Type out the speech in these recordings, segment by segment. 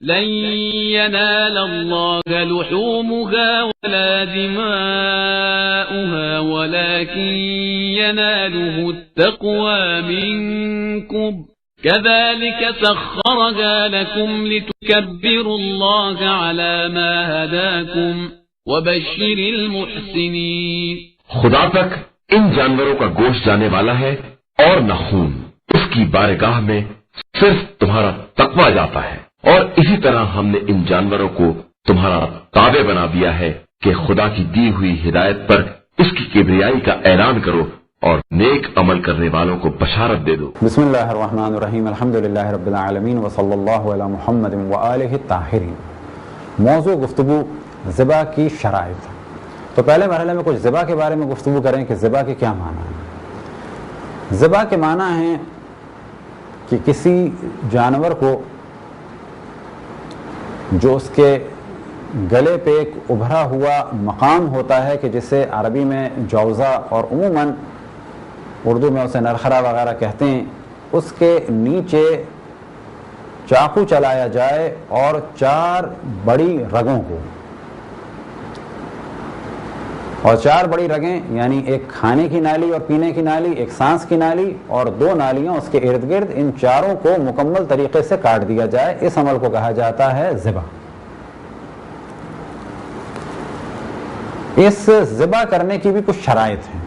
لن ينال الله لحومها ولا دماؤها ولكن يناله التقوى منكم كذلك سخرها لكم لتكبروا الله على ما هداكم وبشر المحسنين. خدا تک ان جانوروں کا گوشت جانے والا ہے اور نہ خون. اس کی بارگاہ میں صرف تمہارا تقوی جاتا ہے. اور اسی طرح ہم نے ان جانوروں کو تمہارا تابع بنا دیا ہے کہ خدا کی دی ہوئی ہدایت پر اس کی کبریائی کا اعلان کرو اور نیک عمل کرنے والوں کو بشارت دے دو. بسم اللہ الرحمن الرحیم. الحمدللہ رب العالمین وصلی اللہ علی محمد وآلہ الطاہرین. موضوع گفتگو ذبح کی شرائط. تو پہلے مرحلے میں کچھ ذبح کے بارے میں گفتگو کریں کہ ذبح کے کیا معنی ہیں. ذبح کے معنی ہیں کہ کسی جانور کو جو اس کے گلے پہ ایک ابھرا ہوا مقام ہوتا ہے کہ جسے عربی میں جوزہ اور عموماً اردو میں اسے نرخرا وغیرہ کہتے ہیں، اس کے نیچے چاقو چلایا جائے اور 4 بڑی رگوں کو، اور 4 بڑی رگیں یعنی ایک کھانے کی نالی اور پینے کی نالی، ایک سانس کی نالی اور 2 نالیاں اس کے ارد گرد، ان چاروں کو مکمل طریقے سے کاٹ دیا جائے. اس عمل کو کہا جاتا ہے ذبح. اس ذبح کرنے کی بھی کچھ شرائط ہیں.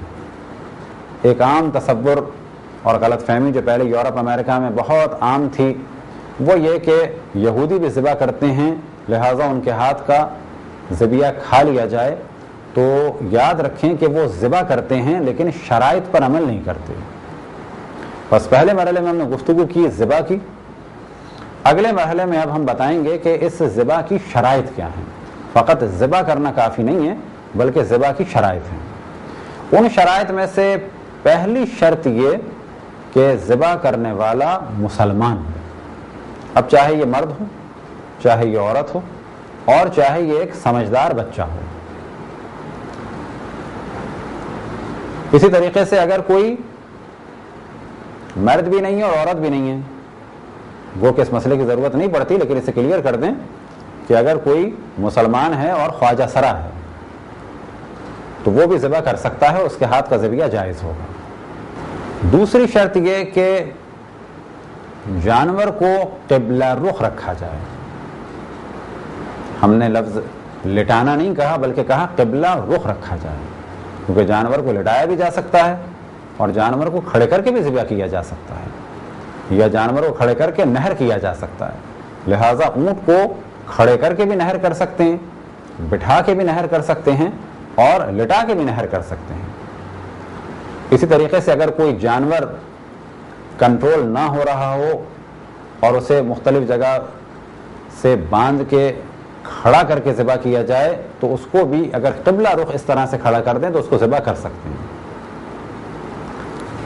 ایک عام تصور اور غلط فہمی جو پہلے یورپ امریکہ میں بہت عام تھی وہ یہ کہ یہودی بھی ذبح کرتے ہیں لہٰذا ان کے ہاتھ کا ذبیحہ کھا لیا جائے. تو یاد رکھیں کہ وہ ذبح کرتے ہیں لیکن شرائط پر عمل نہیں کرتے. بس پہلے مرحلے میں ہم نے گفتگو کی ذبح کی. اگلے مرحلے میں اب ہم بتائیں گے کہ اس ذبح کی شرائط کیا ہیں. فقط ذبح کرنا کافی نہیں ہے بلکہ ذبح کی شرائط ہیں. ان شرائط میں سے پہلی شرط یہ کہ ذبح کرنے والا مسلمان ہو. اب چاہے یہ مرد ہو، چاہے یہ عورت ہو، اور چاہے یہ ایک سمجھدار بچہ ہو. اسی طریقے سے اگر کوئی مرد بھی نہیں ہے اور عورت بھی نہیں ہے، وہ کہ اس مسئلے کی ضرورت نہیں پڑتی لیکن اسے کلیئر کر دیں کہ اگر کوئی مسلمان ہے اور خواجہ سرا ہے تو وہ بھی ذبح کر سکتا ہے، اس کے ہاتھ کا ذبیحہ جائز ہوگا. دوسری شرط یہ کہ جانور کو قبلہ رخ رکھا جائے. ہم نے لفظ لٹانا نہیں کہا بلکہ کہا قبلہ رخ رکھا جائے، کیونکہ جانور کو لٹایا بھی جا سکتا ہے اور جانور کو کھڑے کر کے بھی ذبح کیا جا سکتا ہے، یا جانور کو کھڑے کر کے نہر کیا جا سکتا ہے. لہٰذا اونٹ کو کھڑے کر کے بھی نہر کر سکتے ہیں، بٹھا کے بھی نہر کر سکتے ہیں اور لٹا کے بھی نہر کر سکتے ہیں. اسی طریقے سے اگر کوئی جانور کنٹرول نہ ہو رہا ہو اور اسے مختلف جگہ سے باندھ کے کھڑا کر کے ذبح کیا جائے تو اس کو بھی اگر قبلہ رخ اس طرح سے کھڑا کر دیں تو اس کو ذبح کر سکتے ہیں.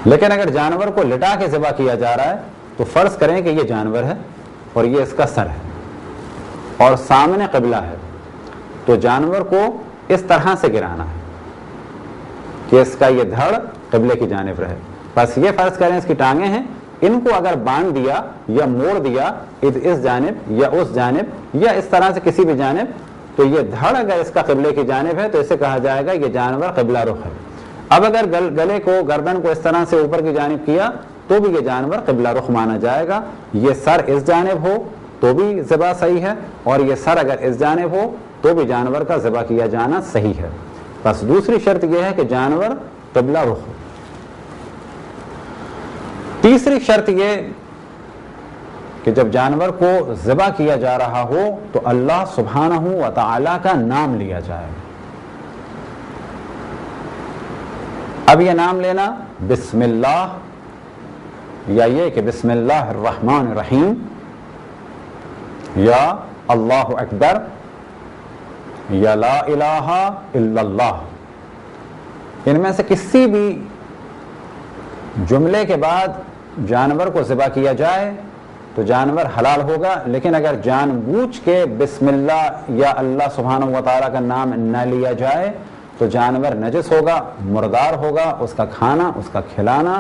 لیکن اگر جانور کو لٹا کے ذبح کیا جا رہا ہے تو فرض کریں کہ یہ جانور ہے اور یہ اس کا سر ہے اور سامنے قبلہ ہے، تو جانور کو اس طرح سے گرانا ہے کہ اس کا یہ دھڑ قبلے کی جانب رہے. بس یہ فرض کریں اس کی ٹانگیں ہیں، ان کو اگر باندھ دیا یا موڑ دیا اس جانب یا اس جانب یا اس طرح سے کسی بھی جانب تو یہ دھڑ اگر اس کا قبلے کی جانب ہے تو اسے کہا جائے گا یہ جانور قبلہ رخ ہے. اب اگر گلے کو گردن کو اس طرح سے اوپر کی جانب کیا تو بھی یہ جانور قبلہ رخ مانا جائے گا. یہ سر اس جانب ہو تو بھی ذبح صحیح ہے اور یہ سر اگر اس جانب ہو تو بھی جانور کا ذبح کیا جانا صحیح ہے. بس دوسری شرط یہ ہے کہ جانور قبلہ رخ ہو. تیسری شرط یہ کہ جب جانور کو ذبح کیا جا رہا ہو تو اللہ سبحانہ و تعالی کا نام لیا جائے. اب یہ نام لینا بسم اللہ یا یہ کہ بسم اللہ الرحمن الرحیم یا اللہ اکبر یا لا الہ الا اللہ، ان میں سے کسی بھی جملے کے بعد جانور کو ذبح کیا جائے تو جانور حلال ہوگا. لیکن اگر جان بوجھ کے بسم اللہ یا اللہ سبحانہ و تعالیٰ کا نام نہ لیا جائے تو جانور نجس ہوگا، مردار ہوگا، اس کا کھانا، اس کا کھلانا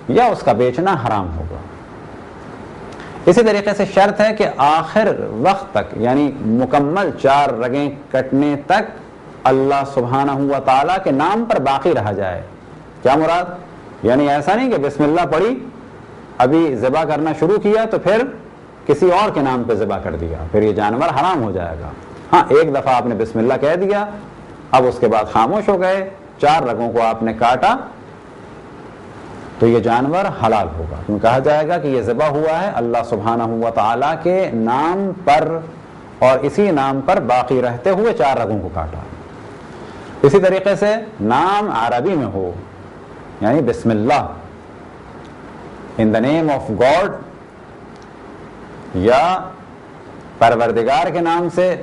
یا اس کا بیچنا حرام ہوگا. اسی طریقے سے شرط ہے کہ آخر وقت تک یعنی مکمل 4 رگیں کٹنے تک اللہ سبحانہ و تعالیٰ کے نام پر باقی رہا جائے. کیا مراد؟ یعنی ایسا نہیں کہ بسم اللہ پڑھی، ابھی ذبح کرنا شروع کیا تو پھر کسی اور کے نام پہ ذبح کر دیا، پھر یہ جانور حرام ہو جائے گا. ہاں، ایک دفعہ آپ نے بسم اللہ کہہ دیا، اب اس کے بعد خاموش ہو گئے، 4 رگوں کو آپ نے کاٹا، تو یہ جانور حلال ہوگا. کیوں کہا جائے گا کہ یہ ذبح ہوا ہے اللہ سبحانہ و تعالیٰ کے نام پر، اور اسی نام پر باقی رہتے ہوئے 4 رگوں کو کاٹا. اسی طریقے سے نام عربی میں ہو، یعنی بسم اللہ، ان دا نیم آف گاڈ، یا پروردگار کے نام سے،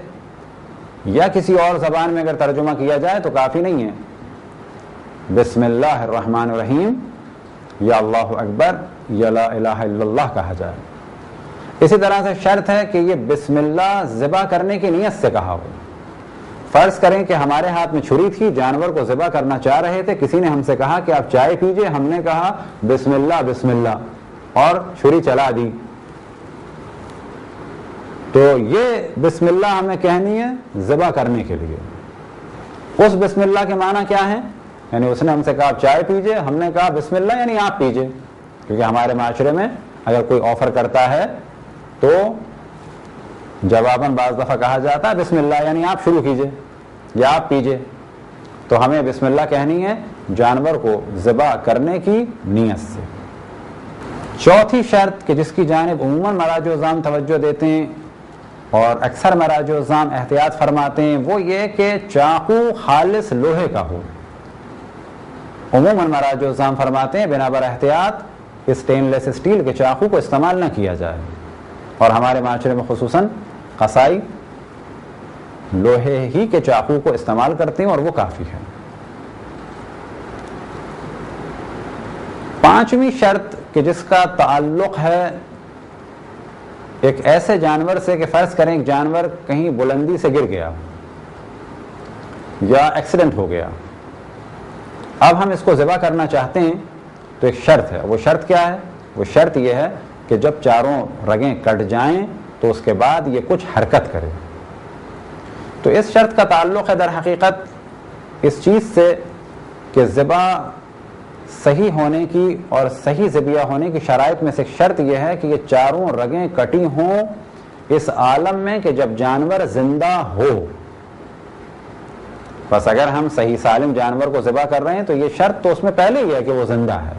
یا کسی اور زبان میں اگر ترجمہ کیا جائے تو کافی نہیں ہے. بسم اللہ الرحمن الرحیم، یا اللہ اکبر، یا لا الہ الا اللہ کہا جائے. اسی طرح سے شرط ہے کہ یہ بسم اللہ ذبح کرنے کی نیت سے کہا ہو. فرض کریں کہ ہمارے ہاتھ میں چھری تھی، جانور کو ذبح کرنا چاہ رہے تھے، کسی نے ہم سے کہا کہ آپ چائے پیجئے، ہم نے کہا بسم اللہ بسم اللہ اور چھری چلا دی، تو یہ بسم اللہ ہمیں کہنی ہے ذبح کرنے کے لیے. اس بسم اللہ کے معنی کیا ہے؟ یعنی اس نے ہم سے کہا آپ چائے پیجئے، ہم نے کہا بسم اللہ یعنی آپ پیجئے. کیونکہ ہمارے معاشرے میں اگر کوئی آفر کرتا ہے تو جواباً بعض دفعہ کہا جاتا ہے بسم اللہ یعنی آپ شروع کیجئے یا آپ پیجئے. تو ہمیں بسم اللہ کہنی ہے جانور کو ذبح کرنے کی نیت سے. چوتھی شرط کہ جس کی جانب عموماً مراجع الزام توجہ دیتے ہیں اور اکثر مراجع الزام احتیاط فرماتے ہیں، وہ یہ کہ چاقو خالص لوہے کا ہو. عموماً مراجع الزام فرماتے ہیں بنا بر احتیاط اسٹین لیس اسٹیل کے چاقو کو استعمال نہ کیا جائے، اور ہمارے معاشرے میں خصوصاً قصائی لوہے ہی کے چاقو کو استعمال کرتے ہیں اور وہ کافی ہے. پانچویں شرط کہ جس کا تعلق ہے ایک ایسے جانور سے کہ فرض کریں ایک جانور کہیں بلندی سے گر گیا یا ایکسیڈنٹ ہو گیا، اب ہم اس کو ذبح کرنا چاہتے ہیں تو ایک شرط ہے. وہ شرط کیا ہے؟ وہ شرط یہ ہے کہ جب 4 رگیں کٹ جائیں تو اس کے بعد یہ کچھ حرکت کرے. تو اس شرط کا تعلق ہے در حقیقت اس چیز سے کہ ذبح صحیح ہونے کی اور صحیح ذبیحہ ہونے کی شرائط میں سے ایک شرط یہ ہے کہ یہ 4 رگیں کٹی ہوں اس عالم میں کہ جب جانور زندہ ہو. بس اگر ہم صحیح سالم جانور کو ذبح کر رہے ہیں تو یہ شرط تو اس میں پہلے ہی ہے کہ وہ زندہ ہے.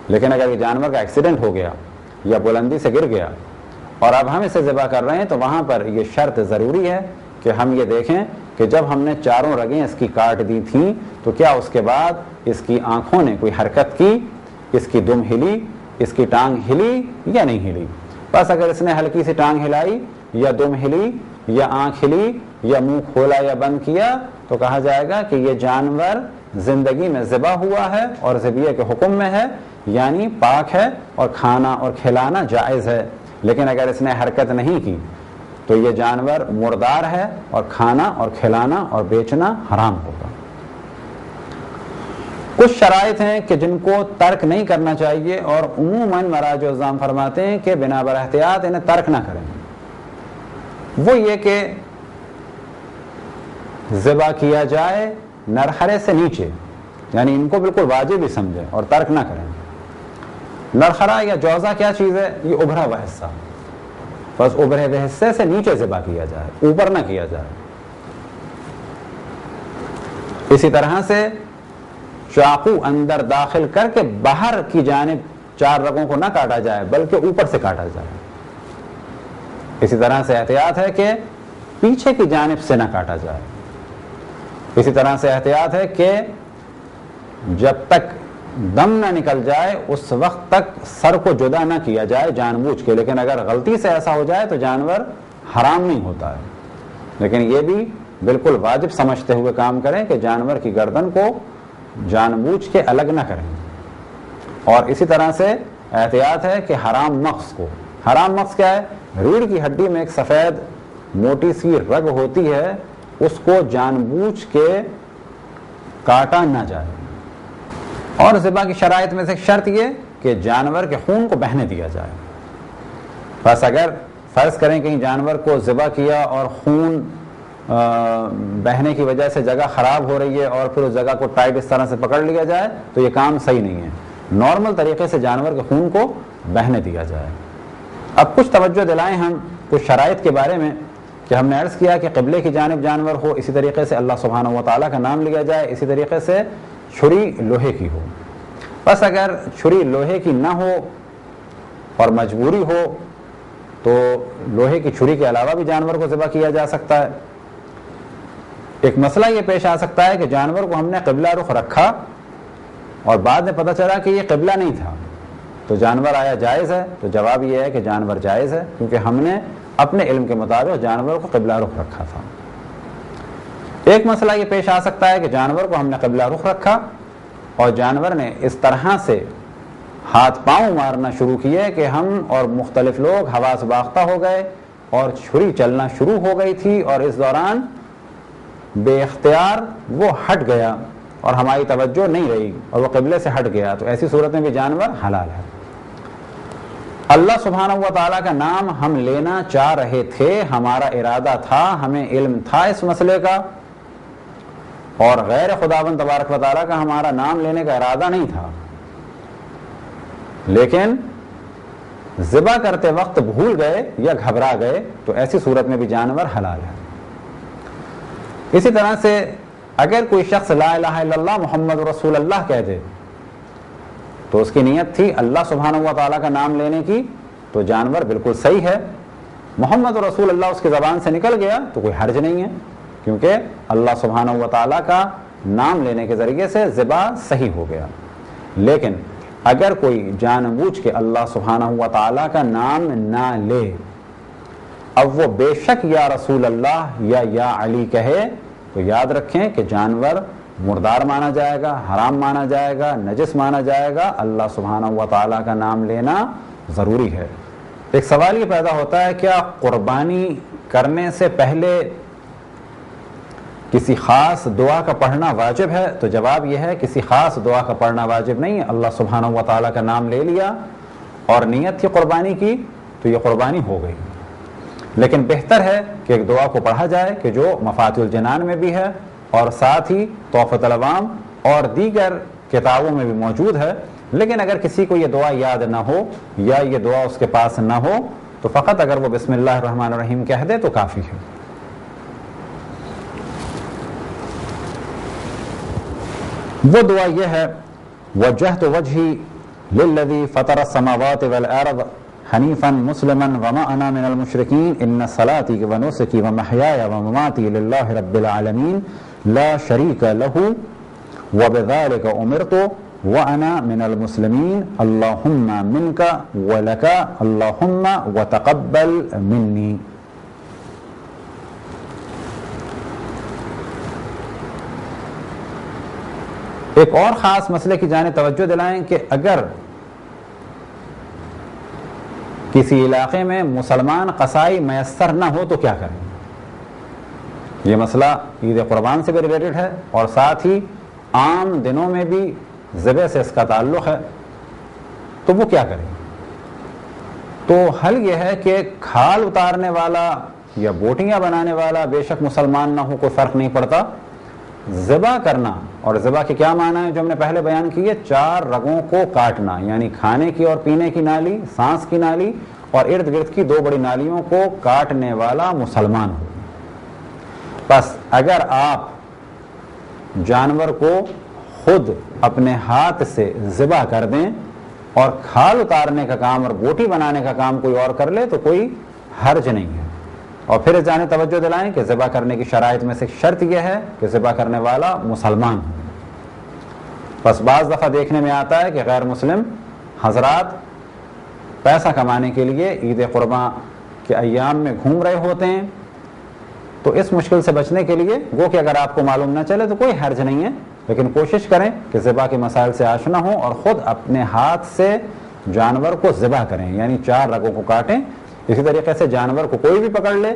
لیکن اگر یہ جانور کا ایکسیڈنٹ ہو گیا یا بلندی سے گر گیا اور اب ہم اسے ذبح کر رہے ہیں تو وہاں پر یہ شرط ضروری ہے کہ ہم یہ دیکھیں کہ جب ہم نے 4 رگیں اس کی کاٹ دی تھیں تو کیا اس کے بعد اس کی آنکھوں نے کوئی حرکت کی، اس کی دم ہلی، اس کی ٹانگ ہلی یا نہیں ہلی. بس اگر اس نے ہلکی سی ٹانگ ہلائی یا دم ہلی یا آنکھ ہلی یا منہ کھولا یا بند کیا تو کہا جائے گا کہ یہ جانور زندگی میں ذبح ہوا ہے اور ذبیحہ کے حکم میں ہے، یعنی پاک ہے اور کھانا اور کھلانا جائز ہے. لیکن اگر اس نے حرکت نہیں کی تو یہ جانور مردار ہے اور کھانا اور کھلانا اور بیچنا حرام ہوگا. کچھ شرائط ہیں کہ جن کو ترک نہیں کرنا چاہیے اور عموماً مراجع الزام فرماتے ہیں کہ بنا بر احتیاط انہیں ترک نہ کریں. وہ یہ کہ ذبح کیا جائے نرخرے سے نیچے، یعنی ان کو بالکل واجب ہی سمجھیں اور ترک نہ کریں. نرخرا یا جوزہ کیا چیز ہے؟ یہ ابھرا ہوا حصہ، بس ابھرے ہوئے حصے سے نیچے ذبح کیا جائے، اوپر نہ کیا جائے. اسی طرح سے چاقو اندر داخل کر کے باہر کی جانب 4 رگوں کو نہ کاٹا جائے بلکہ اوپر سے کاٹا جائے. اسی طرح سے احتیاط ہے کہ پیچھے کی جانب سے نہ کاٹا جائے. اسی طرح سے احتیاط ہے کہ جب تک دم نہ نکل جائے اس وقت تک سر کو جدا نہ کیا جائے جان بوجھ کے. لیکن اگر غلطی سے ایسا ہو جائے تو جانور حرام نہیں ہوتا ہے، لیکن یہ بھی بالکل واجب سمجھتے ہوئے کام کریں کہ جانور کی گردن کو جان بوجھ کے الگ نہ کریں. اور اسی طرح سے احتیاط ہے کہ حرام مغز کو، حرام مغز کیا ہے؟ ریڑھ کی ہڈی میں ایک سفید موٹی سی رگ ہوتی ہے، اس کو جان بوجھ کے کاٹا نہ جائے. اور ذبح کی شرائط میں سے ایک شرط یہ کہ جانور کے خون کو بہنے دیا جائے. بس اگر فرض کریں کہیں جانور کو ذبح کیا اور خون بہنے کی وجہ سے جگہ خراب ہو رہی ہے اور پھر اس جگہ کو ٹائٹ اس طرح سے پکڑ لیا جائے تو یہ کام صحیح نہیں ہے. نارمل طریقے سے جانور کے خون کو بہنے دیا جائے. اب کچھ توجہ دلائیں ہم کچھ شرائط کے بارے میں کہ ہم نے عرض کیا کہ قبلے کی جانب جانور ہو, اسی طریقے سے اللہ سبحانہ و تعالیٰ کا نام لیا جائے, اسی طریقے سے چھری لوہے کی ہو. بس اگر چھری لوہے کی نہ ہو اور مجبوری ہو تو لوہے کی چھری کے علاوہ بھی جانور کو ذبح کیا جا سکتا ہے. ایک مسئلہ یہ پیش آ سکتا ہے کہ جانور کو ہم نے قبلہ رخ رکھا اور بعد میں پتہ چلا کہ یہ قبلہ نہیں تھا, تو جانور آیا جائز ہے؟ تو جواب یہ ہے کہ جانور جائز ہے, کیونکہ ہم نے اپنے علم کے مطابق جانور کو قبلہ رخ رکھا تھا. ایک مسئلہ یہ پیش آ سکتا ہے کہ جانور کو ہم نے قبلہ رخ رکھا اور جانور نے اس طرح سے ہاتھ پاؤں مارنا شروع کیے کہ ہم اور مختلف لوگ حواس باختہ ہو گئے اور چھری چلنا شروع ہو گئی تھی, اور اس دوران بے اختیار وہ ہٹ گیا اور ہماری توجہ نہیں رہی اور وہ قبلے سے ہٹ گیا, تو ایسی صورت میں بھی جانور حلال ہے. اللہ سبحانہ و تعالیٰ کا نام ہم لینا چاہ رہے تھے, ہمارا ارادہ تھا, ہمیں علم تھا اس مسئلے کا, اور غیر خداوند تبارک و تعالیٰ کا ہمارا نام لینے کا ارادہ نہیں تھا, لیکن ذبح کرتے وقت بھول گئے یا گھبرا گئے, تو ایسی صورت میں بھی جانور حلال ہے. اسی طرح سے اگر کوئی شخص لا الہ الا اللہ محمد رسول اللہ کہہ دے تو اس کی نیت تھی اللہ سبحانہ و تعالیٰ کا نام لینے کی, تو جانور بالکل صحیح ہے. محمد رسول اللہ اس کی زبان سے نکل گیا تو کوئی حرج نہیں ہے, کیونکہ اللہ سبحانہ و تعالیٰ کا نام لینے کے ذریعے سے ذبح صحیح ہو گیا. لیکن اگر کوئی جان بوجھ کے اللہ سبحانہ و تعالیٰ کا نام نہ لے, اب وہ بے شک یا رسول اللہ یا علی کہے, تو یاد رکھیں کہ جانور مردار مانا جائے گا, حرام مانا جائے گا, نجس مانا جائے گا. اللہ سبحانہ و تعالیٰ کا نام لینا ضروری ہے. ایک سوال یہ پیدا ہوتا ہے, کیا قربانی کرنے سے پہلے کسی خاص دعا کا پڑھنا واجب ہے؟ تو جواب یہ ہے کسی خاص دعا کا پڑھنا واجب نہیں ہے. اللہ سبحانہ و تعالیٰ کا نام لے لیا اور نیت تھی قربانی کی تو یہ قربانی ہو گئی, لیکن بہتر ہے کہ ایک دعا کو پڑھا جائے کہ جو مفاتیح الجنان میں بھی ہے اور ساتھ ہی تحفۃ العوام اور دیگر کتابوں میں بھی موجود ہے. لیکن اگر کسی کو یہ دعا یاد نہ ہو یا یہ دعا اس کے پاس نہ ہو تو فقط اگر وہ بسم اللہ الرحمن الرحیم کہہ دے تو کافی ہے. وہ دعا یہ ہے, وجہت وجہی للذی فطر السماوات والارض حنیفا مسلما وما انا من المشرکین ان صلاتی ونسکی ومحیای ومماتی للہ رب العالمین لا شریک لہ وبذلک امرت وانا من المسلمین اللہم منک ولک اللہم وتقبل منی. ایک اور خاص مسئلے کی جانب توجہ دلائیں کہ اگر کسی علاقے میں مسلمان قصائی میسر نہ ہو تو کیا کریں؟ یہ مسئلہ عید قربان سے بھی ریلیٹڈ ہے اور ساتھ ہی عام دنوں میں بھی ذبح سے اس کا تعلق ہے, تو وہ کیا کریں؟ تو حل یہ ہے کہ کھال اتارنے والا یا بوٹیاں بنانے والا بے شک مسلمان نہ ہو, کوئی فرق نہیں پڑتا. ذبح کرنا, اور ذبح کے کیا معنی ہے جو ہم نے پہلے بیان کی ہے, 4 رگوں کو کاٹنا, یعنی کھانے کی اور پینے کی نالی, سانس کی نالی اور ارد گرد کی 2 بڑی نالیوں کو کاٹنے والا مسلمان ہو. بس اگر آپ جانور کو خود اپنے ہاتھ سے ذبح کر دیں اور کھال اتارنے کا کام اور بوٹی بنانے کا کام کوئی اور کر لے تو کوئی حرج نہیں ہے. اور پھر اس جانب توجہ دلائیں کہ ذبح کرنے کی شرائط میں سے شرط یہ ہے کہ ذبح کرنے والا مسلمان ہو. بس بعض دفعہ دیکھنے میں آتا ہے کہ غیر مسلم حضرات پیسہ کمانے کے لیے عید قربان کے ایام میں گھوم رہے ہوتے ہیں, تو اس مشکل سے بچنے کے لیے وہ کہ اگر آپ کو معلوم نہ چلے تو کوئی حرج نہیں ہے, لیکن کوشش کریں کہ ذبح کے مسائل سے آشنا ہوں اور خود اپنے ہاتھ سے جانور کو ذبح کریں, یعنی 4 رگوں کو کاٹیں. اسی طریقے سے جانور کو کوئی بھی پکڑ لے,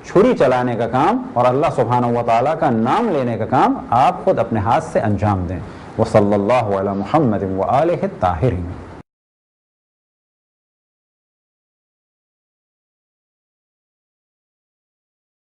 چھری چلانے کا کام اور اللہ سبحانہ و تعالیٰ کا نام لینے کا کام آپ خود اپنے ہاتھ سے انجام دیں. وصلی اللہ علی محمد وآلہ الطاہرین.